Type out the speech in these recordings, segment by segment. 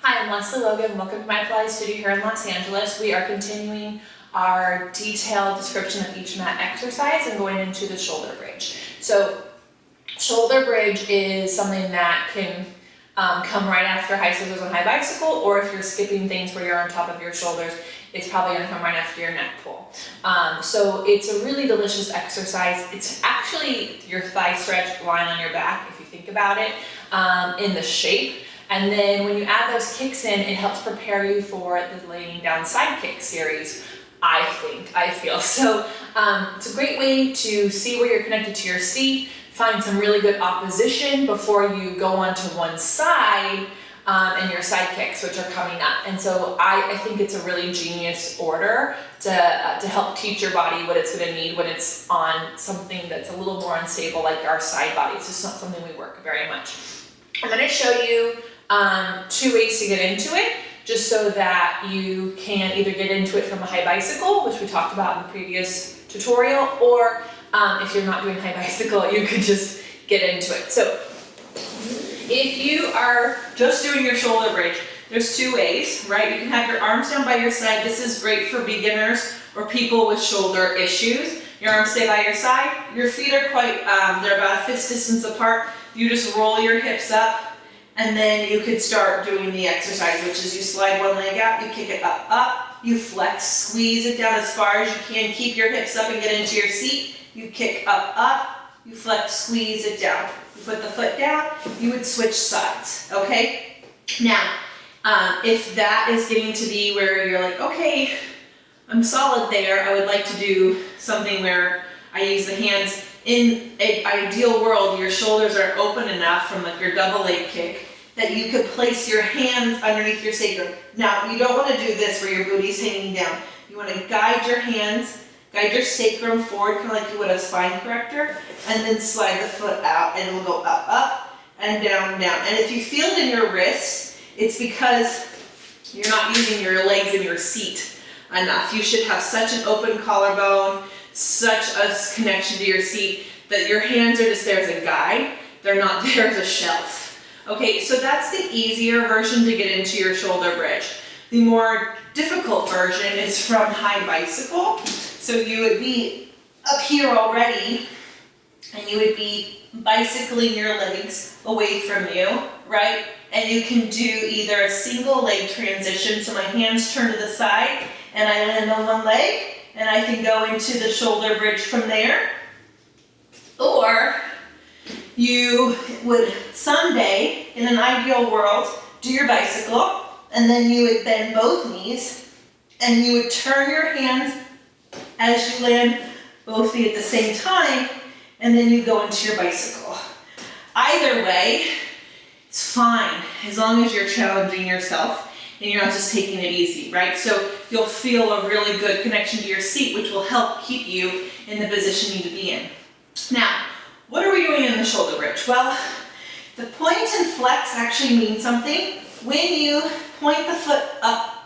Hi, I'm Leslie Logan. Welcome to my Pilates studio here in Los Angeles. We are continuing our detailed description of each mat exercise and going into the shoulder bridge. So shoulder bridge is something that can come right after high scissors and high bicycle, or if you're skipping things where you're on top of your shoulders, it's probably going to come right after your neck pull. So it's a really delicious exercise. It's actually your thigh stretch lying on your back, if you think about it, in the shape. And then when you add those kicks in, it helps prepare you for the laying down side kick series, I feel. So it's a great way to see where you're connected to your seat, find some really good opposition before you go onto one side and your side kicks, which are coming up. And so I think it's a really genius order to help teach your body what it's gonna need when it's on something that's a little more unstable, like our side body. It's just not something we work very much. I'm gonna show you 2 ways to get into it, just so that you can either get into it from a high bicycle, which we talked about in the previous tutorial, or if you're not doing high bicycle, you could just get into it. So if you are just doing your shoulder bridge, there's 2 ways, right? You can have your arms down by your side. This is great for beginners or people with shoulder issues. Your arms stay by your side. Your feet are they're about a fist distance apart. You just roll your hips up, and then you could start doing the exercise, which is you slide one leg out, you kick it up, you flex, squeeze it down as far as you can, keep your hips up and get into your seat. You kick up, you flex, squeeze it down. You put the foot down, you would switch sides, okay? Now, if that is getting to be where you're like, okay, I'm solid there, I would like to do something where I use the hands. In an ideal world, your shoulders are open enough from like your double leg kick that you could place your hands underneath your sacrum. Now, you don't want to do this where your booty's hanging down. You want to guide your hands, guide your sacrum forward, kind of like you would a spine corrector, and then slide the foot out, and it'll go up, and down, down. And if you feel it in your wrists, it's because you're not using your legs in your seat enough. You should have such an open collarbone, such a connection to your seat, that your hands are just there as a guide. They're not there as a shelf. Okay, so that's the easier version to get into your shoulder bridge. The more difficult version is from high bicycle. So you would be up here already, and you would be bicycling your legs away from you, right? And you can do either a single leg transition, so my hands turn to the side, and I land on one leg, and I can go into the shoulder bridge from there. Or you would someday, in an ideal world, do your bicycle, and then you would bend both knees, and you would turn your hands as you land both feet at the same time, and then you go into your bicycle. Either way, it's fine, as long as you're challenging yourself and you're not just taking it easy, right? So you'll feel a really good connection to your seat, which will help keep you in the position you need to be in. Now, what are we doing in the shoulder bridge? Well, the point and flex actually mean something. When you point the foot up,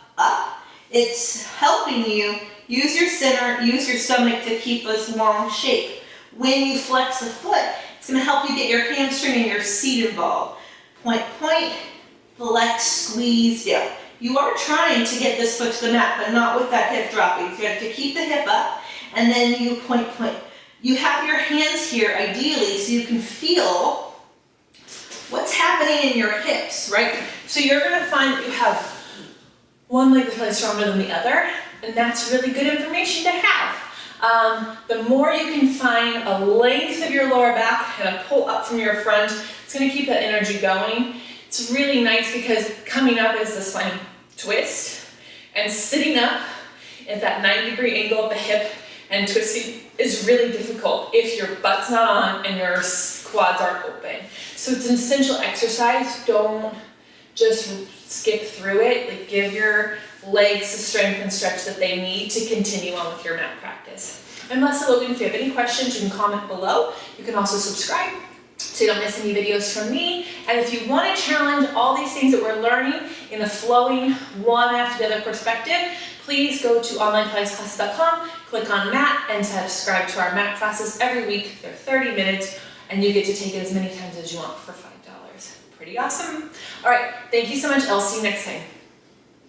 it's helping you use your center, use your stomach to keep this long shape. When you flex the foot, it's going to help you get your hamstring and your seat involved. Point, flex, squeeze down. You are trying to get this foot to the mat, but not with that hip dropping. So you have to keep the hip up, and then you point. You have your hands here, ideally, so you can feel what's happening in your hips, right? So you're going to find that you have one leg that's really stronger than the other, and that's really good information to have. The more you can find a length of your lower back and a pull up from your front, it's going to keep that energy going. It's really nice because coming up is the spine twist, and sitting up at that 90-degree angle at the hip and twisting is really difficult if your butt's not on and your quads aren't open. So it's an essential exercise. Don't just skip through it. Like, give your legs the strength and stretch that they need to continue on with your mat practice. I'm Leslie Logan. If you have any questions, you can comment below. You can also subscribe so you don't miss any videos from me. And if you want to challenge all these things that we're learning in a flowing one after the other perspective, please go to onlinepilatesclasses.com, click on mat, and subscribe to our mat classes every week. They're 30 minutes, and you get to take it as many times as you want for $5. Pretty awesome. All right, thank you so much. I'll see you next time.